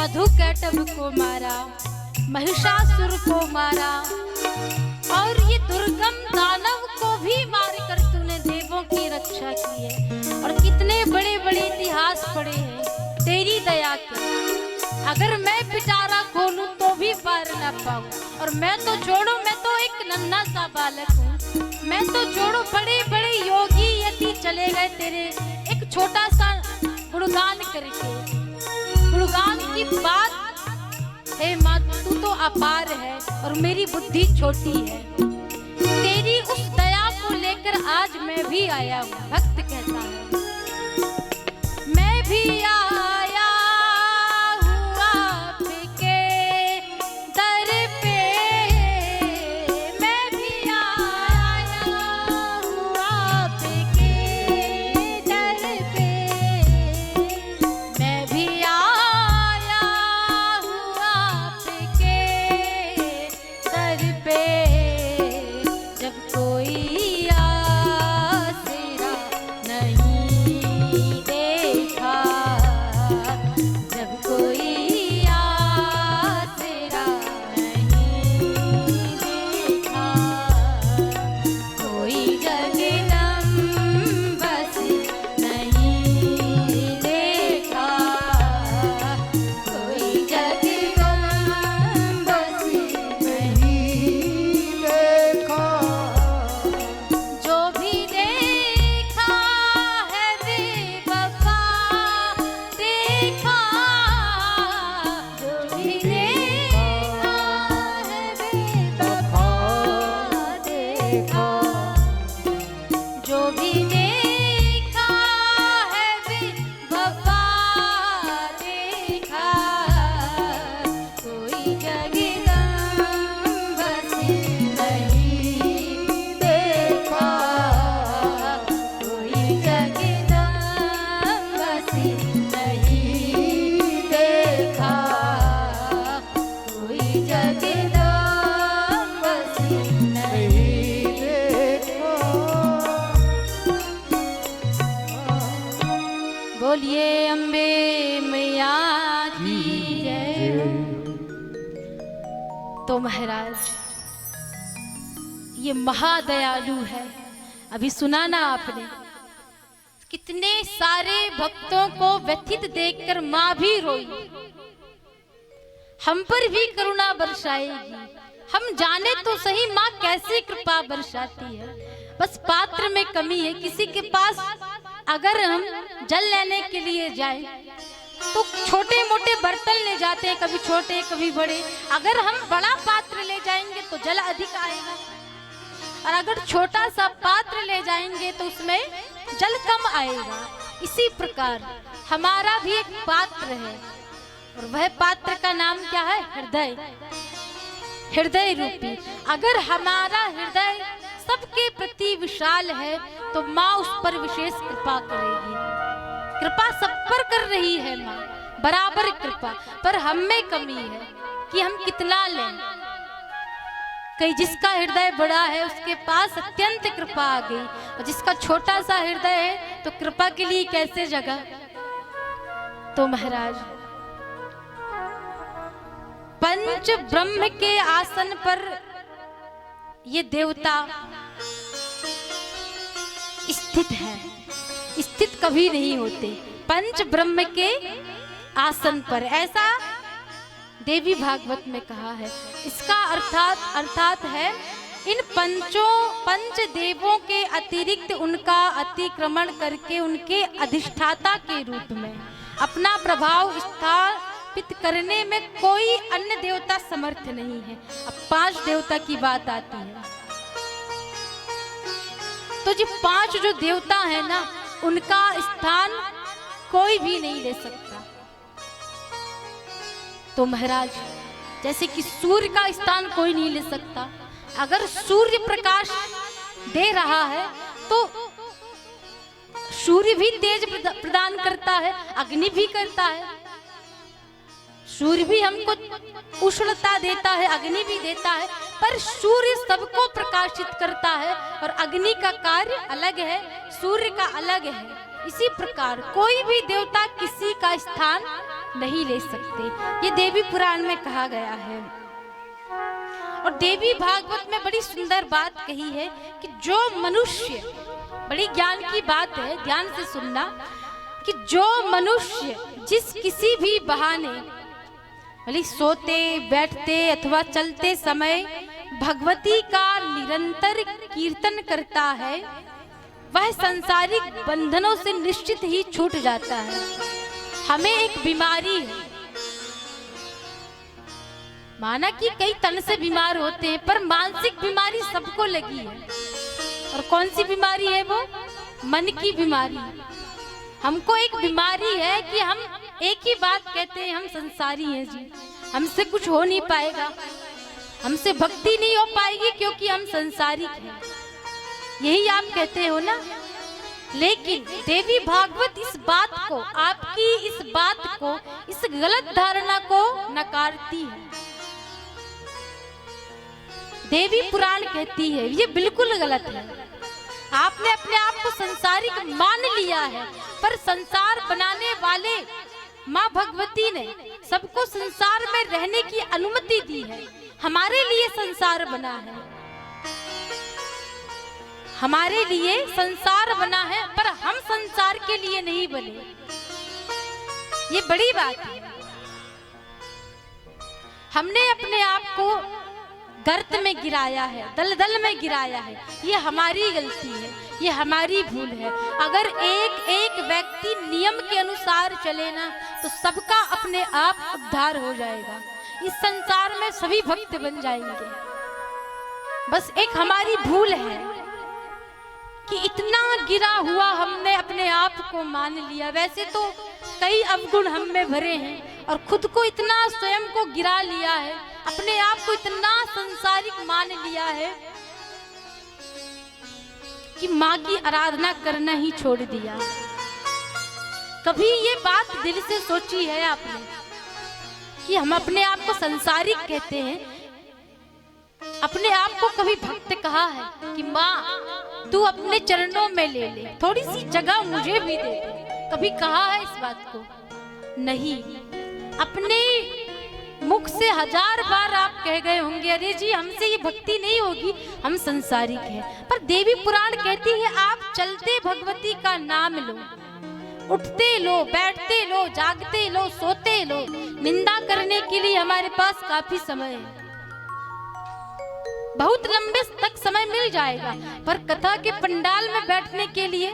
मधुकैटभ को मारा, महिषासुर को मारा, और ये दुर्गम दानव को भी मारकर तूने देवों की रक्षा की है। और कितने बड़े बड़े इतिहास पढ़े हैं तेरी दया के। अगर मैं पिटारा खोलूं तो भी पार ना पाऊं। और मैं तो छोड़ो, मैं तो एक नन्हा सा बालक हूँ। मैं तो छोड़ो, बड़े बड़े योगी यति चले गए तेरे एक छोटा सा गुणगान करके। गुणगान की बात है माँ, तू तो अपार है और मेरी बुद्धि छोटी है। तेरी उस दया को लेकर आज मैं भी आया हूँ। भक्त कहता है मैं भी आया हूँ आपके दर पे, मैं भी आया हूँ आपके दर पे, मैं भी आया हूँ आपके दर पे। जब कोई आसरा नहीं देखा, जब कोई आसरा नहीं देखा, कोई जगदम्ब से नहीं देखा, कोई जगदम्ब से नहीं देखा। जो भी देखा है बेवफा देखा, जो भी देखा है बेवफा देखा, जो भी देखा है बेवफा देखा, कोई जगदम्ब से नहीं देखा, कोई जगदम्ब से नहीं देखा, कोई जगदम्ब से नहीं देखा। बोलिए अम्बे मैया की जय। तो महाराज ये महादयालु है। अभी सुना ना आपने, कितने सारे भक्तों को व्यथित देखकर माँ भी रोई। हम पर भी करुणा बरसाएगी। हम जाने तो सही माँ कैसे कृपा बरसाती है। बस पात्र में कमी है। किसी के पास अगर हम जल लेने के लिए जाएं तो छोटे मोटे बर्तन ले जाते हैं, कभी छोटे कभी बड़े। अगर हम बड़ा पात्र ले जाएंगे तो जल अधिक आएगा, और अगर छोटा सा पात्र ले जाएंगे तो उसमें जल कम आएगा। इसी प्रकार हमारा भी एक पात्र है, और वह पात्र का नाम क्या है? हृदय। हृदय रूपी अगर हमारा हृदय सबके प्रति विशाल है तो माँ उस पर विशेष कृपा करेगी। कृपा सब पर कर रही है माँ, बराबर कृपा। पर हम में कमी है कि हम कितना लें। कहीं जिसका हृदय बड़ा है उसके पास अत्यंत कृपा आ गई, और जिसका छोटा सा हृदय है तो कृपा के लिए कैसे जगह। तो महाराज पंच ब्रह्म के आसन पर ये देवता स्थित है। स्थित कभी नहीं होते पंच ब्रह्म के आसन पर, ऐसा देवी भागवत में कहा है। इसका अर्थात है इन पंच देवों के अतिरिक्त उनका अतिक्रमण करके उनके अधिष्ठाता के रूप में अपना प्रभाव स्थापित करने में कोई अन्य देवता समर्थ नहीं है। अब 5 देवता की बात आती है, तो जो 5 जो देवता है ना, उनका स्थान कोई भी नहीं ले सकता। तो महाराज जैसे कि सूर्य का स्थान कोई नहीं ले सकता। अगर सूर्य प्रकाश दे रहा है तो सूर्य भी तेज प्रदान करता है, अग्नि भी करता है। सूर्य भी हमको उष्णता देता है, अग्नि भी देता है, पर सूर्य सबको प्रकाशित करता है और अग्नि का कार्य अलग है, सूर्य का अलग है। इसी प्रकार कोई भी देवता किसी का स्थान नहीं ले सकते। ये देवी पुराण में कहा गया है। और देवी भागवत में बड़ी सुंदर बात कही है कि जो मनुष्य, बड़ी ज्ञान की बात है, ध्यान से सुनना, कि जो मनुष्य जिस किसी भी बहाने भले सोते बैठते अथवा चलते समय भगवती का निरंतर कीर्तन करता है, वह सांसारिक बंधनों से निश्चित ही छूट जाता है। हमें एक बीमारी है, माना कि कई तन से बीमार होते हैं, पर मानसिक बीमारी सबको लगी है। और कौन सी बीमारी है वो? मन की बीमारी। हमको एक बीमारी है कि हम एक ही बात कहते हैं, हम संसारी हैं जी, हमसे कुछ हो नहीं पाएगा, हमसे भक्ति नहीं हो पाएगी क्योंकि हम संसारिक हैं, यही आप कहते हो ना। लेकिन देवी भागवत इस बात को, आपकी इस बात को, इस गलत धारणा को नकारती है। देवी पुराण कहती है ये बिल्कुल गलत है। आपने अपने आप को संसारिक मान लिया है, पर संसार बनाने वाले माँ भगवती ने सबको संसार में रहने की अनुमति दी है। हमारे लिए संसार बना है, हमारे लिए संसार बना है, पर हम संसार के लिए नहीं बने। ये बड़ी बात है। हमने अपने आप को गर्त में गिराया है, दलदल में गिराया है। ये हमारी गलती है, ये हमारी भूल है। अगर एक एक व्यक्ति नियम के अनुसार चले ना, तो सबका अपने आप उद्धार हो जाएगा। इस संसार में सभी भक्त बन जाएंगे। बस एक हमारी भूल है कि इतना गिरा हुआ हमने अपने आप को मान लिया। वैसे तो कई अवगुण हम में भरे हैं और खुद को इतना स्वयं को गिरा लिया है, अपने आप को इतना संसारिक मान लिया है कि माँ की आराधना करना ही छोड़ दिया। कभी ये बात दिल से सोची है आपने कि हम अपने आप को संसारिक कहते हैं? अपने आप को कभी भक्त कहा है कि माँ तू अपने चरणों में ले ले, थोड़ी सी जगह मुझे भी दे दे? कभी कहा है इस बात को? नहीं। अपने मुख से 1000 बार आप कह गए होंगे, अरे जी हमसे ये भक्ति नहीं होगी, हम संसारिक हैं। पर देवी पुराण कहती है आप चलते भगवती का नाम लो, उठते लो, बैठते लो, जागते लो, सोते लो, निंदा करने के लिए हमारे पास काफी समय है, बहुत लंबे तक समय मिल जाएगा। पर कथा के पंडाल में बैठने के लिए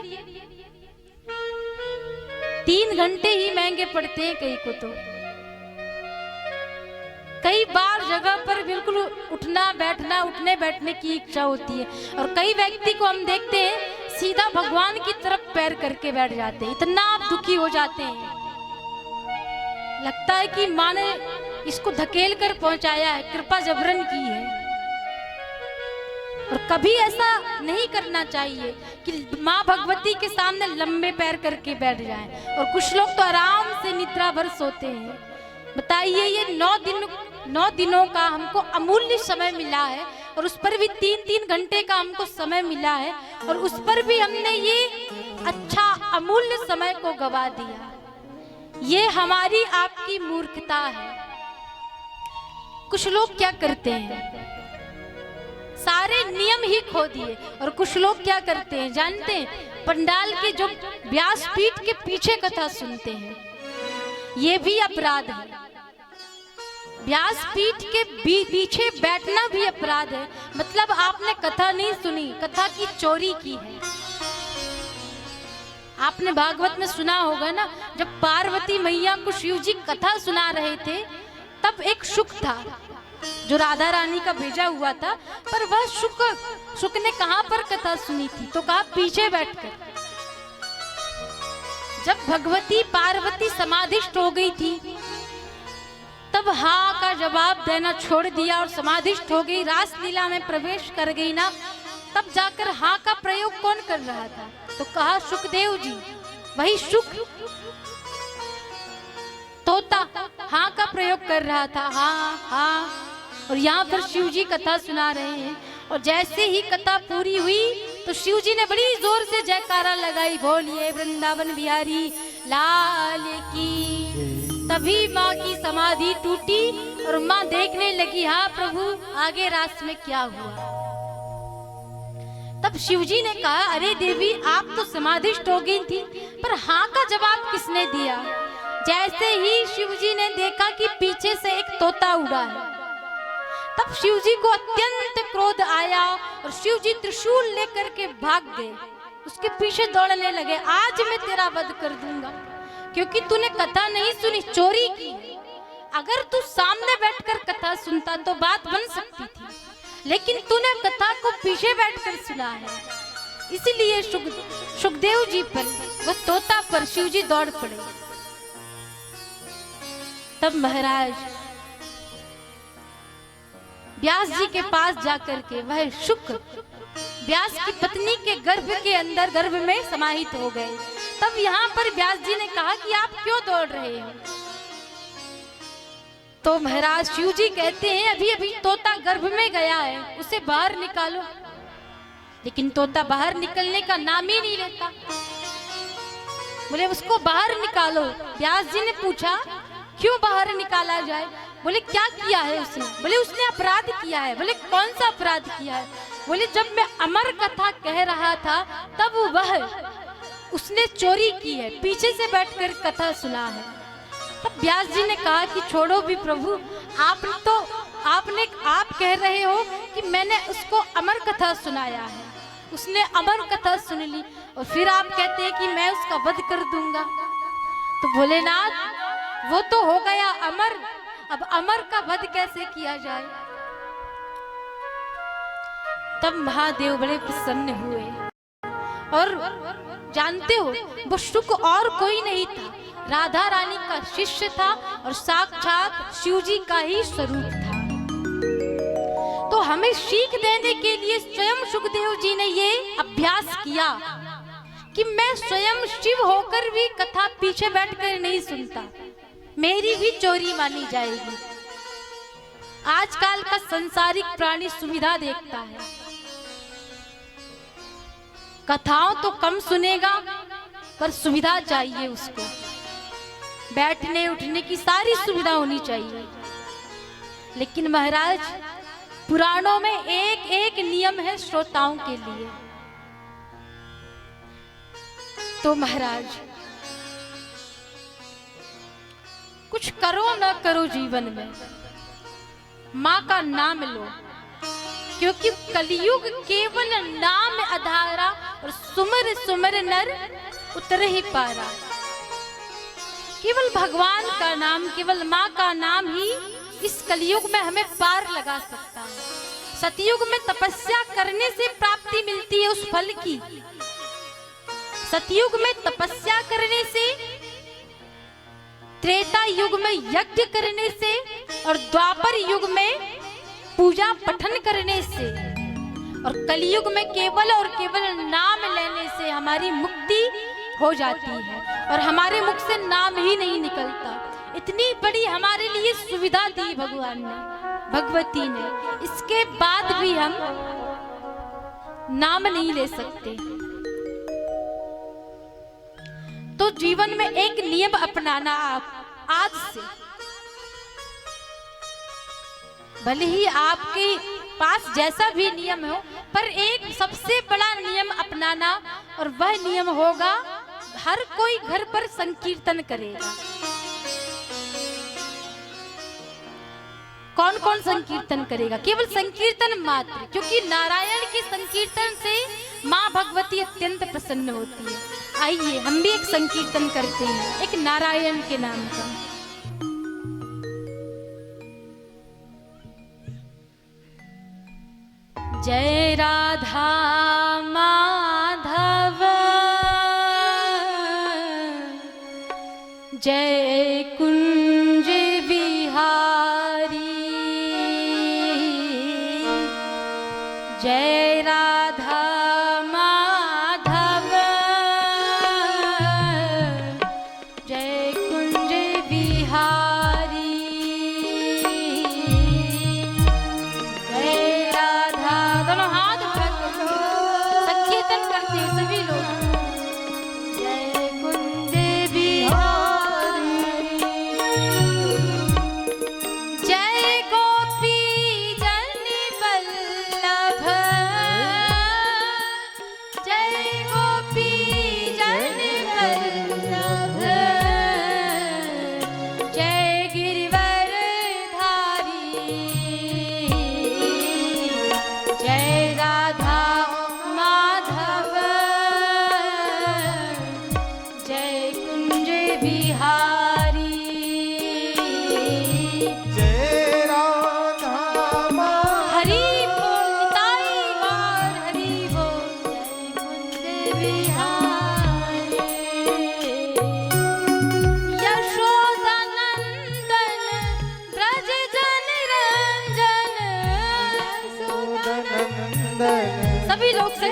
3 घंटे ही महंगे पड़ते हैं कई को। तो कई बार जगह पर बिल्कुल उठना बैठना, उठने बैठने की इच्छा होती है, और कई व्यक्ति को हम देखते हैं सीधा भगवान की तरफ पैर करके बैठ जाते हैं, इतना आप दुखी हो जाते हैं, लगता है कि माँ ने इसको धकेल कर पहुंचाया है, कृपा जबरन की है। और कभी ऐसा नहीं करना चाहिए कि माँ भगवती के सामने लंबे पैर करके बैठ जाएं। और कुछ लोग तो आराम से निद्रा भर सोते हैं। बताइए, ये 9 दिनों का हमको अमूल्य समय मिला है, और उस पर भी 3-3 घंटे का हमको समय मिला है, और उस पर भी हमने ये अच्छा अमूल्य समय को गवा दिया। ये हमारी आपकी मूर्खता है। कुछ लोग क्या करते हैं, सारे नियम ही खो दिए। और कुछ लोग क्या करते हैं जानते हैं, पंडाल के जो व्यासपीठ के पीछे कथा सुनते हैं, ये भी अपराध है। व्यासपीठ के पीछे बैठना भी अपराध है। मतलब आपने कथा नहीं सुनी, कथा की चोरी की है। आपने भागवत में सुना होगा ना, जब पार्वती मैया को शिव जी कथा सुना रहे थे, तब एक शुक था जो राधा रानी का भेजा हुआ था, पर वह शुक ने कहां पर कथा सुनी थी, तो कहा पीछे बैठकर। जब भगवती पार्वती समाधिष्ट हो गई थी, तब हाँ का जवाब देना छोड़ दिया और समाधिष्ट हो गई, रासलीला में प्रवेश कर गई ना, तब जाकर हाँ का प्रयोग कौन कर रहा था, तो कहा सुखदेव जी। वही शुक तोता हाँ का प्रयोग कर रहा था, हाँ हाँ, और यहाँ पर शिव जी कथा सुना रहे हैं। और जैसे ही कथा पूरी हुई तो शिव जी ने बड़ी जोर से जयकारा लगाई, बोलिए वृंदावन बिहारी लाल की। तभी माँ की समाधि टूटी और माँ देखने लगी, हाँ प्रभु आगे रास्ते में क्या हुआ। तब शिवजी ने कहा, अरे देवी आप तो समाधिष्ट हो गई थी, पर हाँ का जवाब किसने दिया। जैसे ही शिवजी ने देखा कि पीछे से एक तोता उड़ा है, तब शिवजी को अत्यंत क्रोध आया और शिवजी त्रिशूल लेकर के भाग गए, उसके पीछे दौड़ने लगे। आज मैं तेरा वध कर दूंगा, क्योंकि तूने कथा नहीं सुनी, चोरी की। अगर तू सामने बैठकर कथा सुनता तो बात बन सकती थी, लेकिन तूने कथा को पीछे बैठकर सुना है, इसलिए सुखदेव जी पर, वह तोता पर शिवजी दौड़ पड़े। तब महाराज व्यास जी के पास जाकर के वह शुक्र व्यास की पत्नी के गर्भ में समाहित हो गए। तब यहाँ पर व्यास जी ने कहा कि आप क्यों दौड़ रहे हो। तो महाराज शिव जी कहते हैं, अभी अभी तोता गर्भ में गया है, उसे बाहर निकालो। लेकिन तोता बाहर निकलने का नाम ही नहीं लेता। बोले उसको बाहर निकालो। व्यास जी ने पूछा क्यों बाहर निकाला जाए। बोले क्या किया है उसने। बोले उसने अपराध किया है। बोले कौन सा अपराध किया है। बोले जब मैं अमर कथा कह रहा था तब वह उसने चोरी की है, पीछे से बैठकर कथा सुना है। तब व्यास जी ने कहा कि छोड़ो भी प्रभु, आप कह रहे हो कि मैंने उसको अमर कथा सुनाया है, उसने अमर कथा सुन ली और फिर आप कहते हैं कि मैं उसका वध कर दूंगा। तो भोलेनाथ वो तो हो गया अमर, अब अमर का वध कैसे किया जाए। तब महादेव बड़े प्रसन्न हुए और जानते हो वो शुक और कोई नहीं था, राधा रानी का शिष्य था और साक्षात शिव जी का ही स्वरूप था। तो हमें सीख देने के लिए स्वयं सुखदेव जी ने ये अभ्यास किया कि मैं स्वयं शिव होकर भी कथा पीछे बैठकर नहीं सुनता, मेरी भी चोरी मानी जाएगी। आजकल का संसारिक प्राणी सुविधा देखता है, कथाओं तो कम सुनेगा पर सुविधा चाहिए उसको, बैठने उठने की सारी सुविधा होनी चाहिए। लेकिन महाराज पुराणों में एक एक नियम है श्रोताओं के लिए। तो महाराज कुछ करो ना करो जीवन में, माँ का नाम लो, क्योंकि कलयुग केवल नाम आधारा और सुमर सुमर नर उतर ही पारा। केवल भगवान का नाम, केवल माँ का नाम ही इस कलयुग में हमें पार लगा सकता है। सतयुग में तपस्या करने से प्राप्ति मिलती है उस फल की, सतयुग में तपस्या करने से, त्रेता युग में यज्ञ करने से और द्वापर युग में पूजा पठन करने से, और कलयुग में केवल और केवल नाम लेने से हमारी मुक्ति हो जाती है और हमारे मुख से नाम ही नहीं निकलता। इतनी बड़ी हमारे लिए सुविधा दी भगवान ने, भगवती ने, इसके बाद भी हम नाम नहीं ले सकते। तो जीवन में एक नियम अपनाना आप आज से, भले ही आपके पास जैसा भी नियम हो, पर एक सबसे बड़ा नियम अपनाना, और वह नियम होगा हर कोई घर पर संकीर्तन करेगा। कौन कौन संकीर्तन करेगा? केवल संकीर्तन मात्र, क्योंकि नारायण के संकीर्तन से माँ भगवती अत्यंत प्रसन्न होती है। आइए हम भी एक संकीर्तन करते हैं, एक नारायण के नाम का। जय राधा माधव, जय कुंज बिहारी, जय राधा माधव, जय कुंज बिहारी, जय राधा। दोनों हाथ उठा के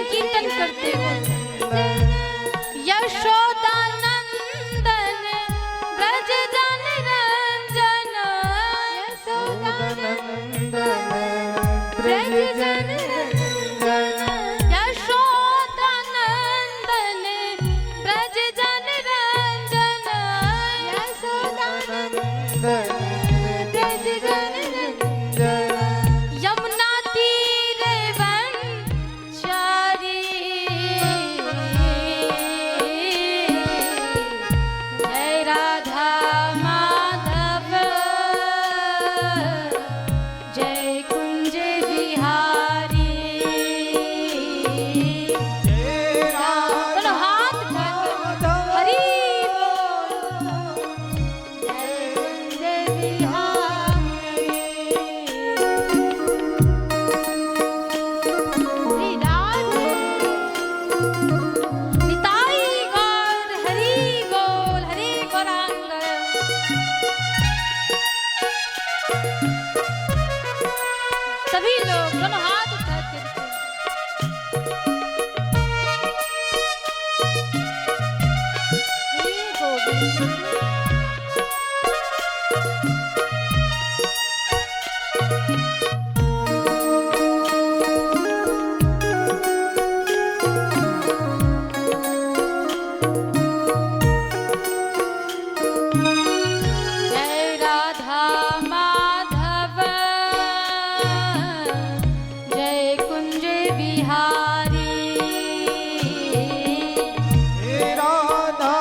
संकीर्तन करते हुए यशोदानंदन ब्रज जन रंजन यशोदानंदन ब्रज जन रंजन यशोदानंदन ब्रज जन रंजन यशोदानंदन ब्रज जन रंजन यमुना तीर वनचारी जय राधा माधव जय कुंज बिहारी चलो हाथ उठाकर हरि निताई गौर हरि बोल हरि गौरांग सभी लोग दोनों हाथ उठा करके हे गोविंद जय राधा माधव जय कुंज बिहारी हे राधा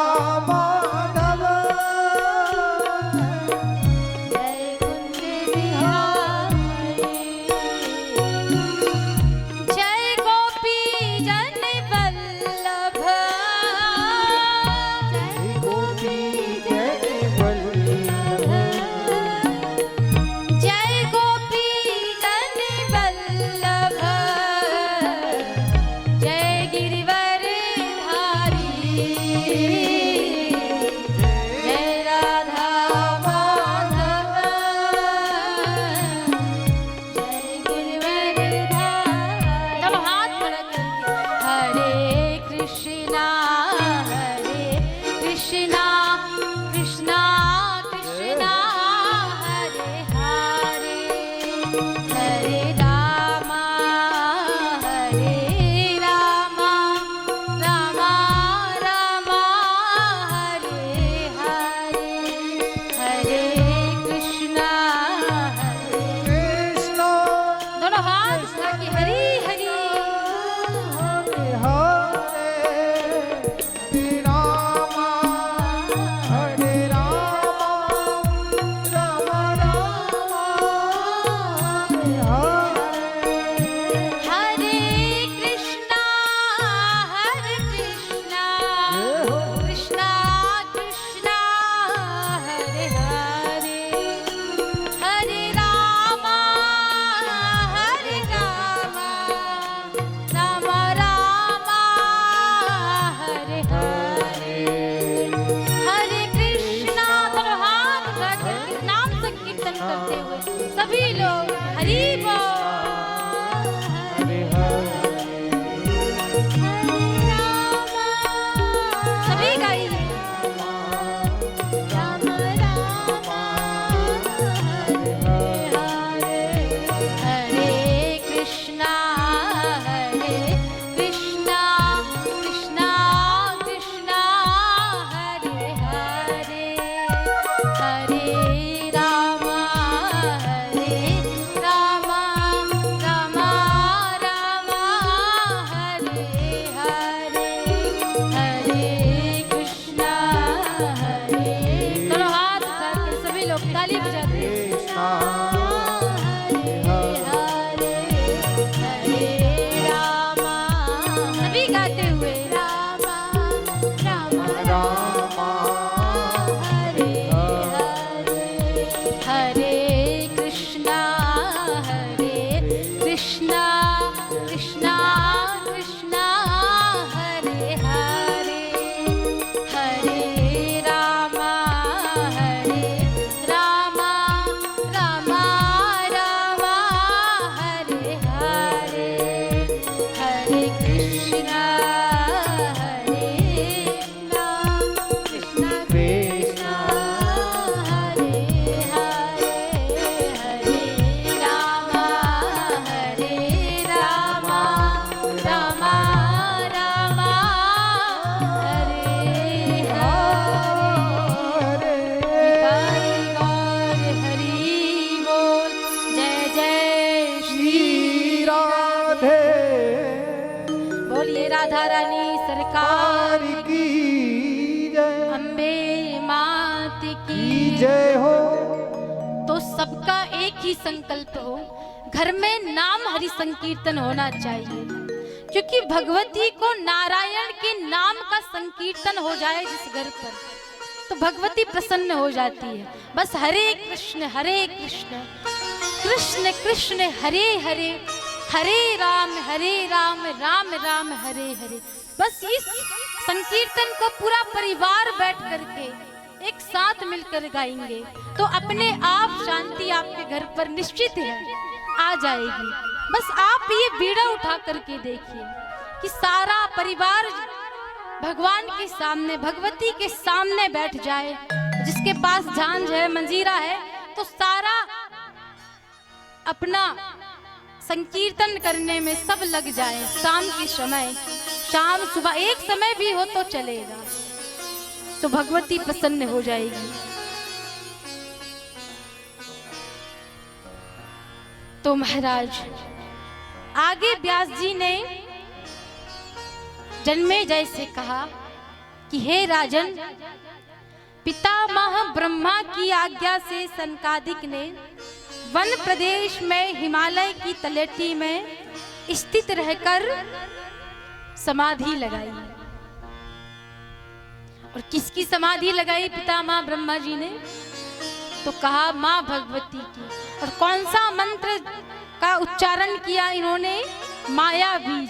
माधव जय कुंज बिहारी जय गोपी जन वल्लभ जय गोपी जय वल्लभ जय गोपी जन वल्लभ जय गिरिवर धारी जय राधा माधव जय गिरिवर धारी चलो हाथ खड़ा करके हरे कृष्णा कृष्णा कृष्णा हरे हरे हरे रामा रामा रामा हरे हरे हरे कृष्णा कृष्ण दोनों हाथ उठा के हरी हरी हरे हरे रामा हरे रामा रामा रामा हरे हरे हरे कृष्णा कृष्णा कृष्णा हरे हरे हरे रामा रामा रामा हरे हरे हरे कृष्णा दोनों हाथ उठा करके नाम संकीर्तन करते हुए सभी लोग हरि बोल हरे हरे सभी गाइए राम राम हरे हरे हरे कृष्णा कृष्णा कृष्णा हरे हरे हरे रामा कृष्ण ही संकल्प हो, घर में नाम हरि संकीर्तन होना चाहिए, क्योंकि भगवती को नारायण के नाम का संकीर्तन हो जाए जिस घर पर, तो भगवती प्रसन्न हो जाती है। बस हरे कृष्ण कृष्ण कृष्ण हरे हरे, हरे राम राम राम हरे हरे। बस इस संकीर्तन को पूरा परिवार बैठ करके एक साथ मिलकर गाएंगे तो अपने आप शांति आपके घर पर निश्चित है आ जाएगी। बस आप ये बीड़ा उठा करके देखिए कि सारा परिवार भगवान के सामने, भगवती के सामने बैठ जाए। जिसके पास झांझ है, मंजीरा है, तो सारा अपना संकीर्तन करने में सब लग जाए। शाम के समय, शाम सुबह एक समय भी हो तो चलेगा, तो भगवती प्रसन्न हो जाएगी। तो महाराज आगे व्यास जी ने जन्मेजय से कहा कि हे राजन, पितामह ब्रह्मा की आज्ञा से सनकादिक ने वन प्रदेश में हिमालय की तलहटी में स्थित रहकर समाधि लगाई। और किसकी समाधि लगाई पितामह ब्रह्मा जी ने? तो कहा मां भगवती की। और कौन सा मंत्र का उच्चारण किया इन्होंने? माया बीज।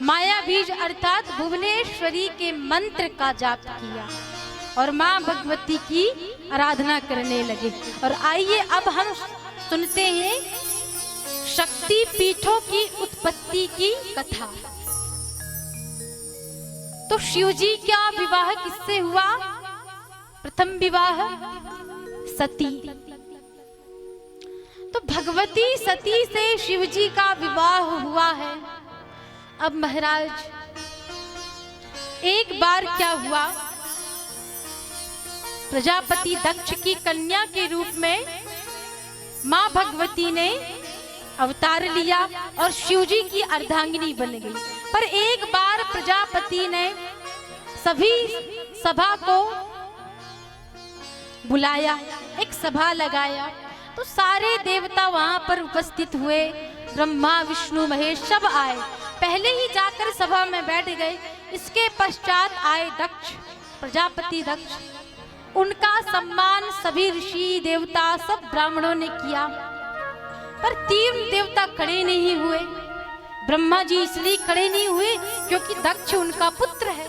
माया बीज अर्थात भुवनेश्वरी के मंत्र का जाप किया और मां भगवती की आराधना करने लगे। और आइए अब हम सुनते हैं शक्ति पीठों की उत्पत्ति की कथा। तो शिवजी का विवाह किससे हुआ? प्रथम विवाह सती। तो भगवती सती से शिवजी का विवाह हुआ है। अब महाराज एक बार क्या हुआ, प्रजापति दक्ष की कन्या के रूप में मां भगवती ने अवतार लिया और शिवजी की अर्धांगिनी बन गई। पर एक बार प्रजापति ने सभी सभा को बुलाया, एक सभा लगाया, तो सारे देवता वहां पर उपस्थित हुए। ब्रह्मा विष्णु महेश सब आए, पहले ही जाकर सभा में बैठ गए। इसके पश्चात आए दक्ष, प्रजापति दक्ष। उनका सम्मान सभी ऋषि देवता सब ब्राह्मणों ने किया, पर तीन देवता खड़े नहीं हुए। ब्रह्मा जी इसलिए खड़े नहीं हुए क्योंकि दक्ष उनका पुत्र है,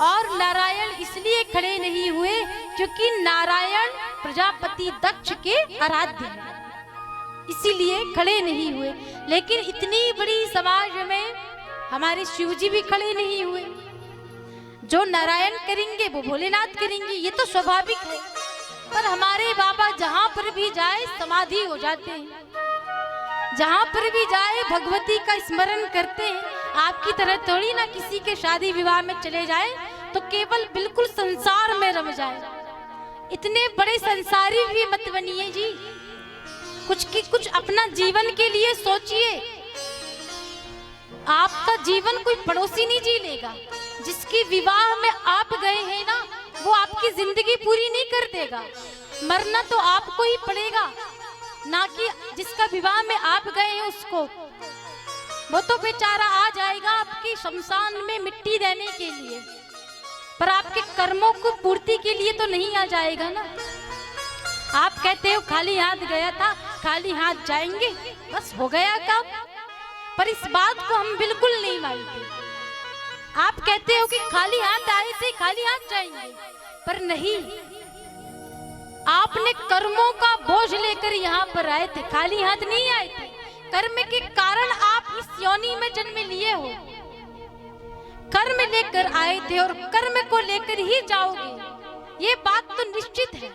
और नारायण इसलिए खड़े नहीं हुए क्योंकि नारायण प्रजापति दक्ष के आराध्य हैं, इसीलिए खड़े नहीं हुए। लेकिन इतनी बड़ी समाज में हमारे शिवजी भी खड़े नहीं हुए। जो नारायण करेंगे वो भोलेनाथ करेंगे, ये तो स्वाभाविक है। पर हमारे बाबा जहां पर भी जाए समाधि हो जाते हैं, जहां पर भी जाए भगवती का स्मरण करते हैं। आपकी तरह थोड़ी ना किसी के शादी विवाह में चले जाए तो केवल बिल्कुल संसार में रम जाए। इतने बड़े संसारी भी मत बनिए जी, कुछ अपना जीवन के लिए सोचिए। आपका जीवन कोई पड़ोसी नहीं जी लेगा। जिसकी विवाह में आप गए हैं ना, वो आपकी जिंदगी पूरी नहीं कर देगा। मरना तो आपको ही पड़ेगा, ना कि जिसका विवाह में आप गए हैं उसको। वो तो बेचारा आ जाएगा आपकी शमशान में मिट्टी देने के लिए, पर आपके कर्मों को पूर्ति के लिए तो नहीं आ जाएगा ना। आप कहते हो खाली हाथ गया था, खाली हाथ जाएंगे, बस हो गया काम। पर इस बात को हम बिल्कुल नहीं मानते। आप कहते हो कि खाली हाथ आए थे, खाली हाथ जाएंगे, पर नहीं। आपने कर्मों का बोझ लेकर यहाँ पर आए थे, खाली हाथ नहीं आए थे। कर्म के कारण आप इस योनि में जन्म लिए हो, कर्म लेकर आए थे और कर्म को लेकर ही जाओगे, ये बात तो निश्चित है।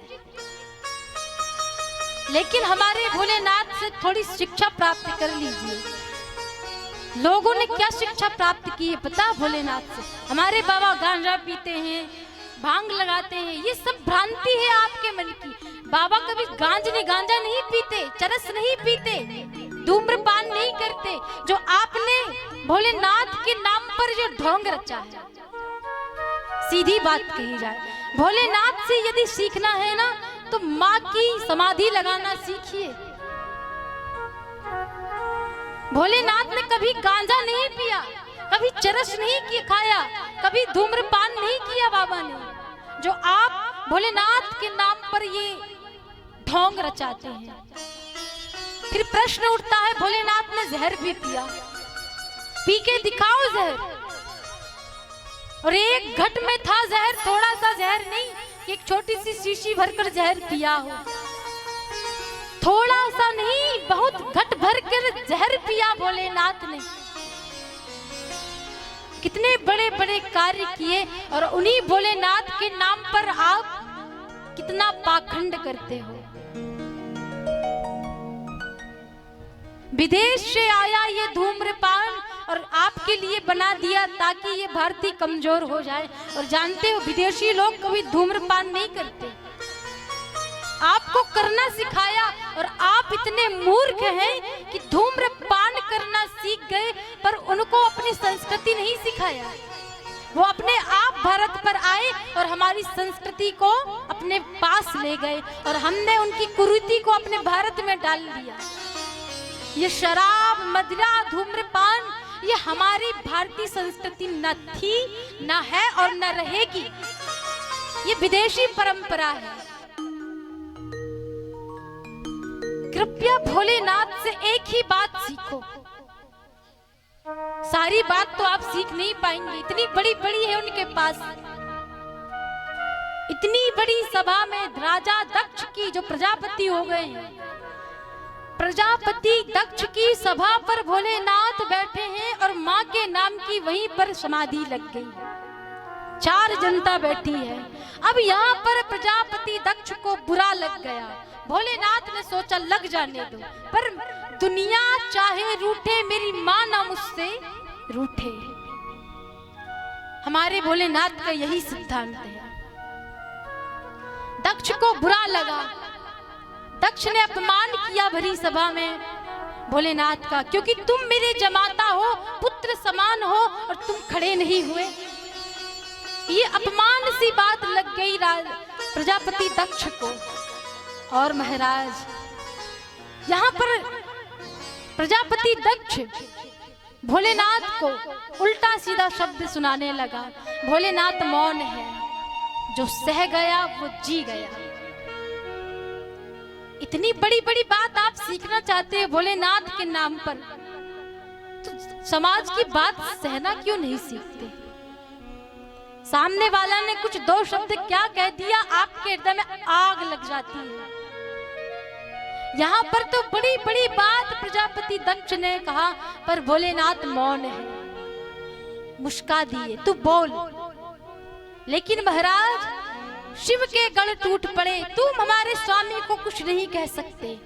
लेकिन हमारे भोलेनाथ से थोड़ी शिक्षा प्राप्त कर लीजिए। लोगों ने क्या शिक्षा प्राप्त की है पता? भोलेनाथ से। हमारे बाबा गांजा पीते हैं, भांग लगाते हैं, ये सब भ्रांति है आपके मन की। बाबा कभी गांजा नहीं पीते, चरस नहीं पीते, धूम्रपान नहीं करते। जो आपने भोलेनाथ के नाम पर जो ढोंग रचा है, सीधी बात कही जाए, भोलेनाथ से यदि सीखना है ना, तो माँ की समाधि लगाना सीखिए। भोलेनाथ ने कभी गांजा नहीं पिया, कभी चरस नहीं खाया, कभी धूम्रपान नहीं किया बाबा ने। जो आप भोलेनाथ के नाम पर ये ढोंग रचाते हैं। फिर प्रश्न उठता है, भोलेनाथ ने जहर भी पिया, पी के दिखाओ जहर। और एक घट में था जहर, थोड़ा सा जहर नहीं, एक छोटी सी शीशी भरकर जहर पिया हो। थोड़ा सा नहीं, बहुत घट भर कर जहर पिया भोलेनाथ ने। कितने बड़े बड़े कार्य किए, और उन्हीं भोलेनाथ के नाम पर आप कितना पाखंड करते हो। विदेश से आया ये धूम्रपान और आपके लिए बना दिया ताकि ये भारतीय कमजोर हो जाए। और जानते हो विदेशी लोग कभी धूम्रपान नहीं करते, आपको करना सिखाया। और आप इतने मूर्ख हैं कि धूम्रपान करना सीख गए, पर उनको अपनी संस्कृति नहीं सिखाया। वो अपने आप भारत पर आए और हमारी संस्कृति को अपने पास ले गए, और हमने उनकी कुरीति को अपने भारत में डाल दिया। ये शराब, मदिरा, धूम्रपान ये हमारी भारतीय संस्कृति न थी, न है और न रहेगी। ये विदेशी परंपरा है। कृपया भोलेनाथ से एक ही बात सीखो। सारी बात तो आप सीख नहीं पाएंगे, इतनी बड़ी बड़ी है उनके पास। इतनी बड़ी सभा में राजा दक्ष की जो प्रजापति हो गए हैं, प्रजापति दक्ष की सभा पर भोलेनाथ बैठे हैं और माँ के नाम की वहीं पर समाधि लग गई। 4 जनता बैठी है। अब यहाँ पर प्रजापति दक्ष को बुरा लग गया। भोलेनाथ ने सोचा लग जाने दो, पर दुनिया चाहे रूठे, मेरी माँ ना मुझसे रूठे। हमारे भोलेनाथ का यही सिद्धांत है। दक्ष को बुरा लगा। दक्ष ने अपमान किया भरी सभा में भोलेनाथ का, क्योंकि तुम मेरे जमाता हो, पुत्र समान हो, और तुम खड़े नहीं हुए। ये अपमान सी बात लग गई प्रजापति दक्ष को। और महाराज यहाँ पर प्रजापति दक्ष भोलेनाथ को उल्टा सीधा शब्द सुनाने लगा। भोलेनाथ मौन है, जो सह गया वो जी गया। इतनी बड़ी बड़ी बात आप सीखना चाहते हैं भोलेनाथ के नाम पर, तो समाज की बात सहना क्यों नहीं सीखते? सामने वाला ने कुछ 2 शब्द क्या कह दिया, आपके हृदय में आग लग जाती है। यहाँ पर तो बड़ी बड़ी बात प्रजापति दक्ष ने कहा, पर भोलेनाथ मौन है, मुस्का दिए, तू बोल। लेकिन महाराज शिव के गण टूट पड़े। तुम हमारे स्वामी को कुछ नहीं कह सकते।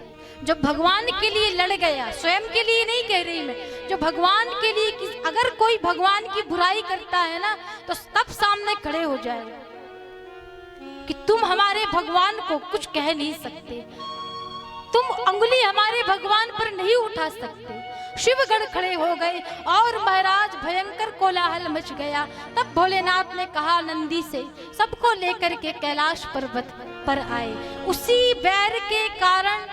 जो भगवान के लिए लड़ गया, स्वयं के लिए नहीं कह रही मैं, जो भगवान के लिए, अगर कोई भगवान की बुराई करता है ना, तो तब सामने खड़े हो जाए कि तुम हमारे भगवान को कुछ कह नहीं सकते, तुम अंगुली हमारे भगवान पर नहीं उठा सकते। शिवगण खड़े हो गए और महाराज भयंकर कोलाहल मच गया। तब भोलेनाथ ने कहा नंदी से, सबको लेकर के कैलाश पर्वत पर आए। उसी बैर के कारण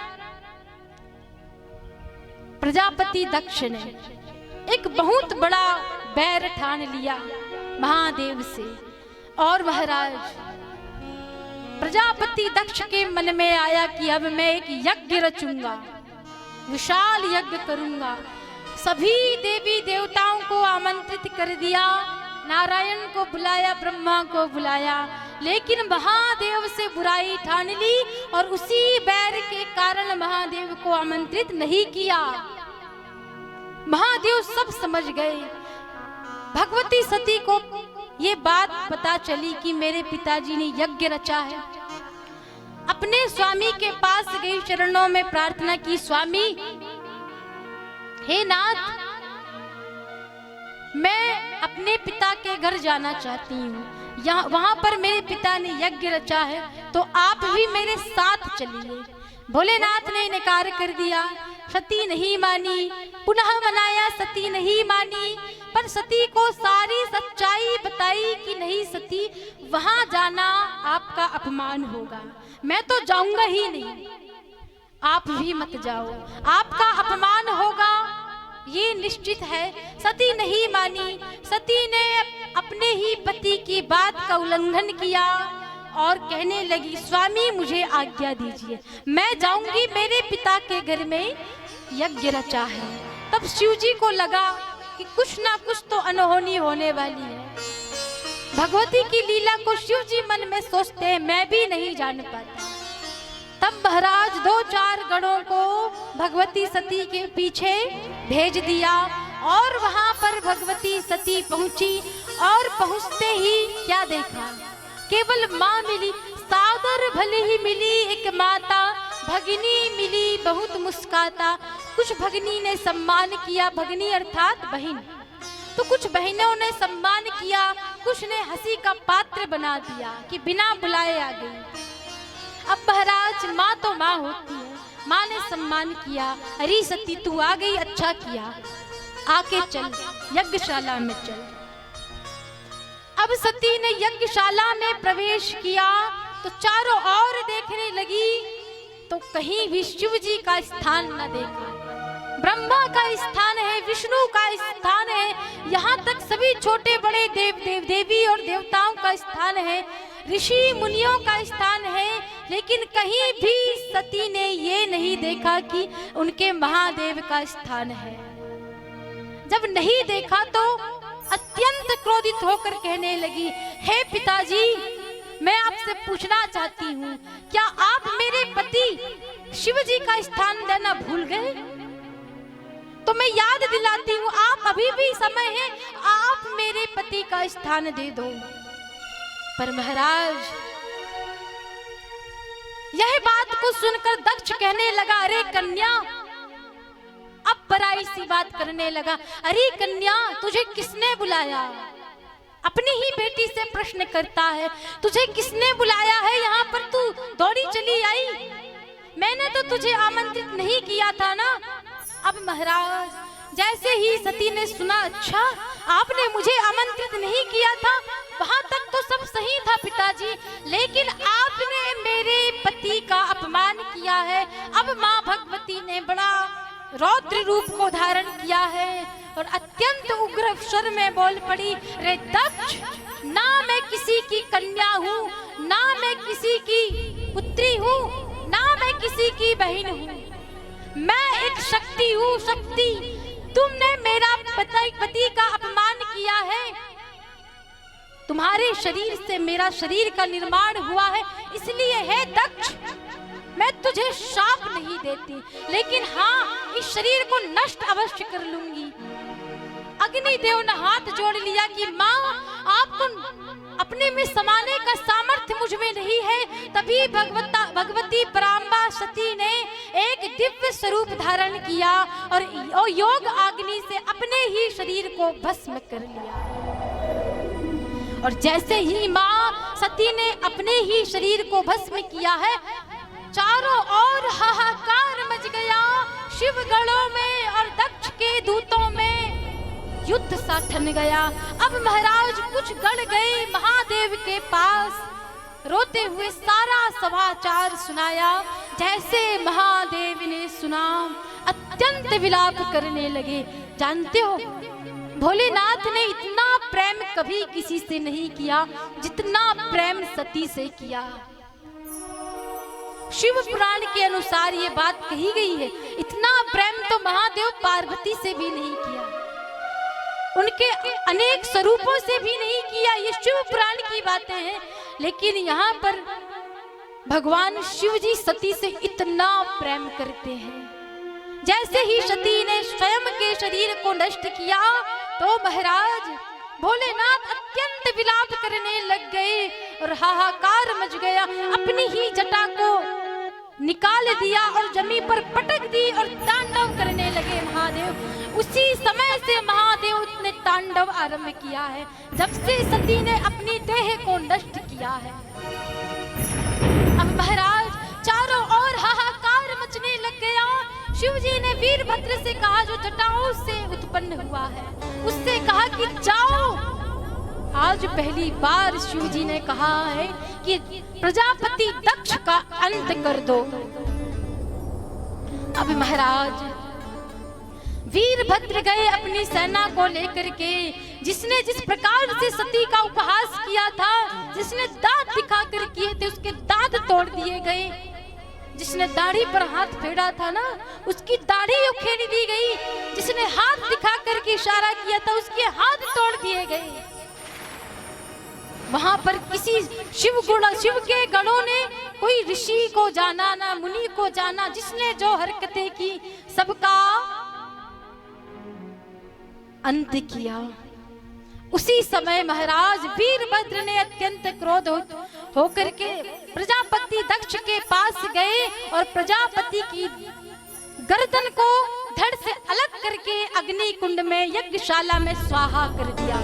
प्रजापति दक्ष ने एक बहुत बड़ा बैर ठान लिया महादेव से। और महाराज प्रजापति दक्ष के मन में आया कि अब मैं एक यज्ञ रचूंगा, विशाल यज्ञ करूंगा। सभी देवी देवताओं को आमंत्रित कर दिया, नारायण को बुलाया, ब्रह्मा को बुलाया, लेकिन महादेव से बुराई ठान ली और उसी बैर के कारण महादेव को आमंत्रित नहीं किया। महादेव सब समझ गए। भगवती सती को ये बात पता चली कि मेरे पिताजी ने यज्ञ रचा है। अपने स्वामी के पास गई, चरणों में प्रार्थना की, स्वामी हे नाथ, मैं अपने पिता के घर जाना चाहती हूँ। यहाँ वहां पर मेरे पिता ने यज्ञ रचा है, तो आप भी मेरे साथ चलिए। भोलेनाथ ने इनकार कर दिया, सती नहीं मानी। पुनः मनाया, सती नहीं मानी। पर सती को सारी सच्चाई बताई कि नहीं सती, वहां जाना आपका अपमान होगा, मैं तो जाऊंगा ही नहीं, आप भी मत जाओ, आपका अपमान होगा ये निश्चित है। सती नहीं मानी, सती ने अपने ही पति की बात का उल्लंघन किया और कहने लगी, स्वामी मुझे आज्ञा दीजिए, मैं जाऊंगी, मेरे पिता के घर में यज्ञ रचा है। तब शिव जी को लगा कि कुछ ना कुछ तो अनहोनी होने वाली है। भगवती की लीला को शिव जी मन में सोचते हैं, मैं भी नहीं जान पाता। तब महाराज 2-4 गणों को भगवती सती के पीछे भेज दिया और वहां पर भगवती सती पहुंची और पहुंचते ही क्या देखा, केवल माँ मिली, सादर भले ही मिली एक माता, भगिनी मिली बहुत मुस्काता। कुछ भगिनी ने सम्मान किया, भगिनी अर्थात बहन, तो कुछ बहनों ने सम्मान किया, कुछ ने हंसी का पात्र बना दिया कि बिना बुलाए आ गई। अब महाराज माँ तो माँ होती है, माँ ने सम्मान किया, अरे सती तू आ गई, अच्छा किया, आके चल यज्ञशाला में चल। अब सती ने यज्ञशाला में प्रवेश किया तो चारों ओर देखने लगी तो कहीं भी शिव जी का स्थान न देखा। ब्रह्मा का स्थान है, विष्णु का स्थान है, यहाँ तक सभी छोटे बड़े देवी और देवताओं का स्थान है, ऋषि मुनियों का स्थान है, लेकिन कहीं भी सती ने ये नहीं देखा कि उनके महादेव का स्थान है। जब नहीं देखा तो अत्यंत क्रोधित होकर कहने लगी, हे पिताजी, मैं आपसे पूछना चाहती हूँ, क्या आप मेरे पति शिव जी का स्थान देना भूल गए? तो मैं याद दिलाती हूँ, आप अभी भी समय है, आप मेरे पति का स्थान दे दो। पर महाराज यह बात को सुनकर दक्ष कहने लगा, अरे कन्या, अब पराई सी बात करने लगा, अरे कन्या तुझे किसने बुलाया? अपनी ही बेटी से प्रश्न करता है, तुझे किसने बुलाया है यहाँ पर, तू दौड़ी चली आई? मैंने तो तुझे आमंत्रित नहीं किया था ना। अब महाराज जैसे ही सती ने सुना, अच्छा आपने मुझे आमंत्रित नहीं किया था, वहां तक तो सब सही था पिताजी, लेकिन आपने मेरे पति का अपमान किया है। अब माँ भगवती ने बड़ा रौद्र रूप को धारण किया है और अत्यंत उग्र स्वर में बोल पड़ी, रे दक्ष, ना मैं किसी की कन्या हूँ, ना मैं किसी की पुत्री हूँ, ना मैं किसी की बहन हूँ, मैं एक शक्ति हूँ, शक्ति। तुमने मेरा पति का अपमान किया है, तुम्हारे शरीर से मेरा शरीर का निर्माण हुआ है, इसलिए है दक्ष, मैं तुझे शाप नहीं देती, लेकिन हाँ इस शरीर को नष्ट अवश्य कर लूंगी। अग्निदेव ने हाथ जोड़ लिया कि माँ, आपको अपने में समाने का सामर्थ्य मुझ में नहीं है। तभी भगवती पराम्बा सती ने एक दिव्य स्वरूप धारण किया और योग अग्नि से अपने ही शरीर को भस्म कर लिया। और जैसे ही माँ सती ने अपने ही शरीर को भस्म किया है, चारों ओर हाहाकार मच गया, शिव गणों में और दक्ष के दूतों में युद्ध सा ठन गया। अब महाराज कुछ गण गए महादेव के पास, रोते हुए सारा समाचार सुनाया। जैसे महादेव ने सुना, अत्यंत विलाप करने लगे। जानते हो, भोलेनाथ ने इतना प्रेम कभी किसी से नहीं किया जितना प्रेम सती से किया। शिव पुराण के अनुसार ये बात कही गई है, इतना प्रेम तो महादेव पार्वती से भी नहीं किया, उनके अनेक स्वरूपों से भी नहीं किया। ये शिव पुराण की बातें हैं, लेकिन यहाँ पर भगवान शिव जी सती से इतना प्रेम करते हैं। जैसे ही सती ने स्वयं के शरीर को नष्ट किया तो महाराज भोलेनाथ अत्यंत विलाप करने लग गए और हाहाकार मच गया। अपनी ही जटा को निकाल दिया और जमीन पर पटक दी और तांडव करने लगे महादेव। उसी समय से महादेव ने तांडव आरंभ किया है, जब से सती ने अपनी देह को नष्ट किया है। अब महाराज चारों ओर हाहाकार मचने लग गया। शिव जी ने वीरभद्र से कहा, जो जटाओं से उत्पन्न हुआ है, उससे कहा कि जाओ आज पहली बार शिव जी ने कहा है कि प्रजापति दक्ष का अंत कर दो। अब महाराज वीरभद्र गए अपनी सेना को लेकर के, जिसने जिस प्रकार से सती का उपहास किया था, जिसने दांत दिखाकर किए थे उसके दांत तोड़ दिए गए, जिसने दाढ़ी पर हाथ फेरा था ना उसकी दाढ़ी उखेड़ दी गई, जिसने हाथ दिखा करके इशारा किया था उसके हाथ तोड़ दिए गए। वहां पर किसी शिव के गणों ने कोई ऋषि को जाना ना मुनि को जाना, जिसने जो हरकतें की सबका अंत किया। उसी समय महाराज वीरभद्र ने अत्यंत क्रोध होकर के प्रजापति दक्ष के पास गए और प्रजापति की गर्दन को धड़ से अलग करके अग्नि कुंड में यज्ञशाला में स्वाहा कर दिया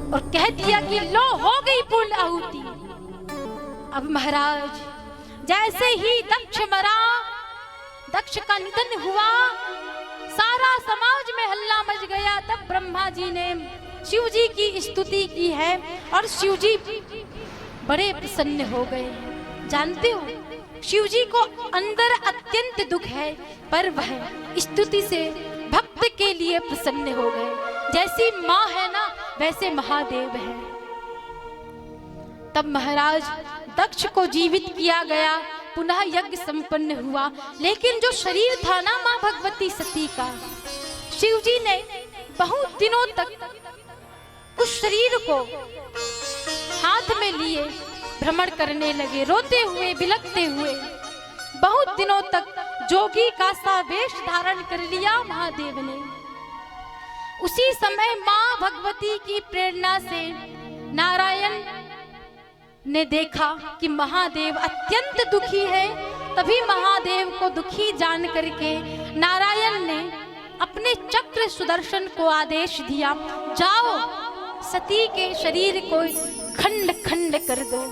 और कह दिया कि लो हो गई पूर्ण आहुति। अब महाराज जैसे ही दक्ष मरा, दक्ष का निधन हुआ, सारा समाज में हल्ला मच गया। तब ब्रह्मा जी ने शिव जी की स्तुति की है और शिव जी बड़े प्रसन्न हो गए। जानते हो शिव जी को अंदर अत्यंत दुख है, पर वह स्तुति से भक्त के लिए प्रसन्न हो गए। जैसी माँ है ना वैसे महादेव है। तब महाराज दक्ष को जीवित किया गया, पुनः यज्ञ संपन्न हुआ। लेकिन जो शरीर था ना माँ भगवती सती का, शिव जी ने बहुत दिनों तक उस शरीर को हाथ में लिए भ्रमण करने लगे, रोते हुए बिलखते हुए। बहुत दिनों तक जोगी का सा वेश धारण कर लिया महादेव ने। उसी समय माँ भगवती की प्रेरणा से नारायण ने देखा कि महादेव अत्यंत दुखी है। तभी महादेव को दुखी जान करके नारायण ने अपने चक्र सुदर्शन को आदेश दिया, जाओ सती के शरीर को खंड खंड कर दो,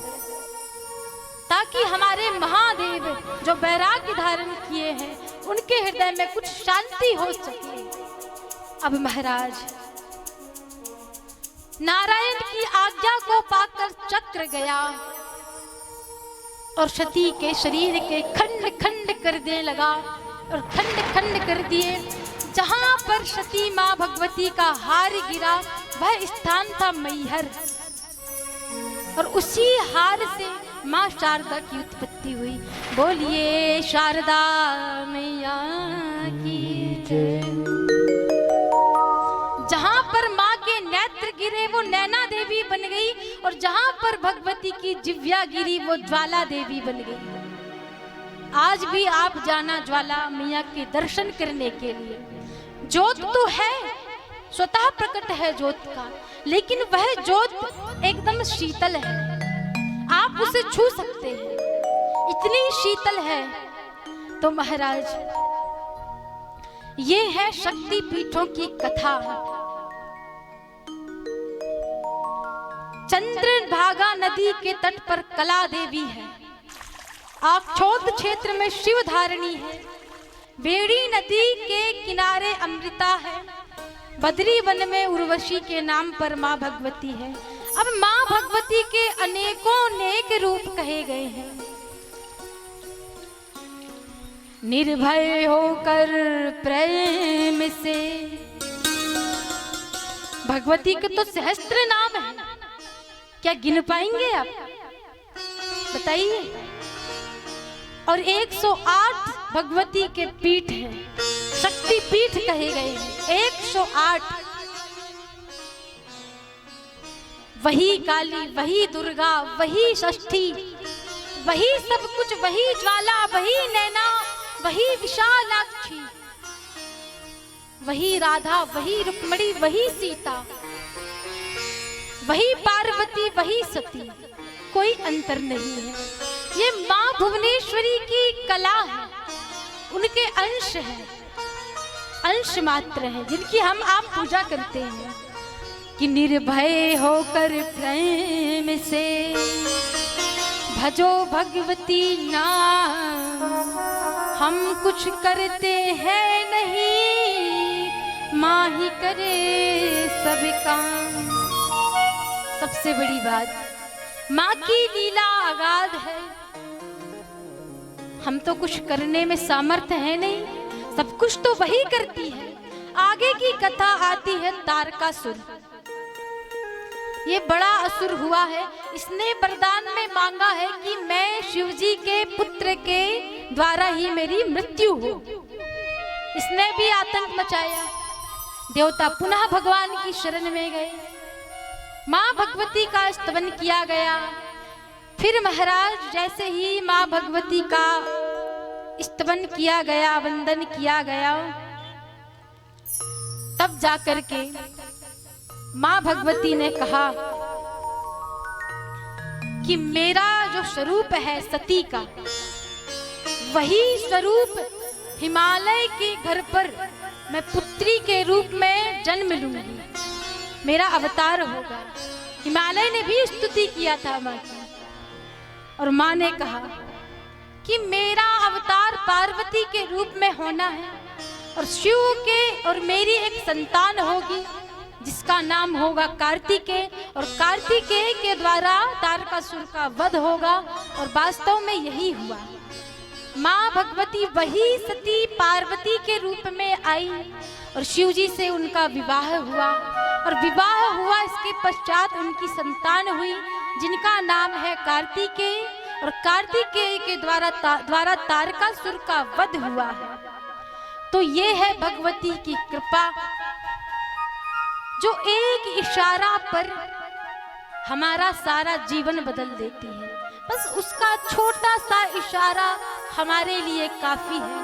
ताकि हमारे महादेव जो वैराग्य धारण किए हैं उनके हृदय में कुछ शांति हो सके। अब महाराज नारायण की आज्ञा को पाकर चक्र गया और सती के शरीर के खंड खंड कर देने लगा और खंड खंड कर दिए। जहां पर सती माँ भगवती का हार गिरा वह स्थान था मैहर, और उसी हार से माँ शारदा की उत्पत्ति हुई। बोलिए शारदा मैया की जय। जहां पर माँ के नेत्र गिरे वो नैना देवी बन गई, और जहां पर भगवती की जिव्या गिरी वो ज्वाला देवी बन गई। आज भी आप जाना ज्वाला मैया के दर्शन करने के लिए। ज्योत तो है, स्वतः प्रकट है ज्योत का, लेकिन वह ज्योत एकदम शीतल है, आप उसे छू सकते हैं, इतनी शीतल है। तो महाराज ये है शक्ति पीठों की कथा। चंद्रभागा नदी के तट पर कला देवी है, आक्षोद क्षेत्र में शिव धारणी है, बेड़ी नदी के किनारे अमृता है, बद्री वन में उर्वशी के नाम पर माँ भगवती है। अब माँ भगवती के अनेकों नेक रूप कहे गए हैं। निर्भय होकर प्रेम से, भगवती के तो सहस्त्र नाम है, क्या गिन पाएंगे आप? बताइए। और 108 भगवती के पीठ हैं, शक्ति पीठ कहे गए हैं 108। वही काली, वही दुर्गा, वही षष्ठी, वही सब कुछ, वही ज्वाला, वही नैना, वही विशालाक्षी, वही राधा, वही रुक्मणी, वही सीता, वही पार्वती, वही सती, कोई अंतर नहीं है। ये माँ भुवनेश्वरी की कला है, उनके अंश है, अंश मात्र है, जिनकी हम आप पूजा करते हैं। कि निर्भय होकर प्रेम से भजो भगवती नाम, हम कुछ करते हैं नहीं, माँ ही करे सब काम। सबसे बड़ी बात, माँ की लीला अगाध है। हम तो कुछ करने में सामर्थ्य है नहीं, सब कुछ तो वही करती है। आगे की कथा आती है तारकासुर। ये बड़ा असुर हुआ है, इसने वरदान में मांगा है कि मैं शिवजी के पुत्र के द्वारा ही मेरी मृत्यु हो। इसने भी आतंक मचाया। देवता पुनः भगवान की शरण में गए, माँ भगवती का स्तवन किया गया। फिर महाराज जैसे ही माँ भगवती का स्तवन किया गया, वंदन किया गया, तब जाकर के माँ भगवती ने कहा कि मेरा जो स्वरूप है सती का, वही स्वरूप हिमालय के घर पर मैं पुत्री के रूप में जन्म लूंगी, मेरा अवतार होगा। हिमालय ने भी स्तुति किया था माँ की। और माँ ने कहा कि मेरा अवतार पार्वती के रूप में होना है और शिव के और मेरी एक संतान होगी जिसका नाम होगा कार्तिकेय, और कार्तिकेय के द्वारा तारकासुर का वध होगा। और वास्तव में यही हुआ। माँ भगवती वही सती पार्वती के रूप में आई और शिवजी से उनका विवाह हुआ। और विवाह हुआ, इसके पश्चात उनकी संतान हुई जिनका नाम है कार्तिकेय। और कार्तिकेय के द्वारा तारकासुर का वध हुआ है। तो ये है भगवती की कृपा, जो एक इशारा पर हमारा सारा जीवन बदल देती है। बस उसका छोटा सा इशारा हमारे लिए काफी है।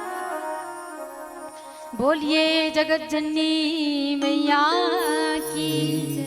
बोलिए जगत जननी मैया की।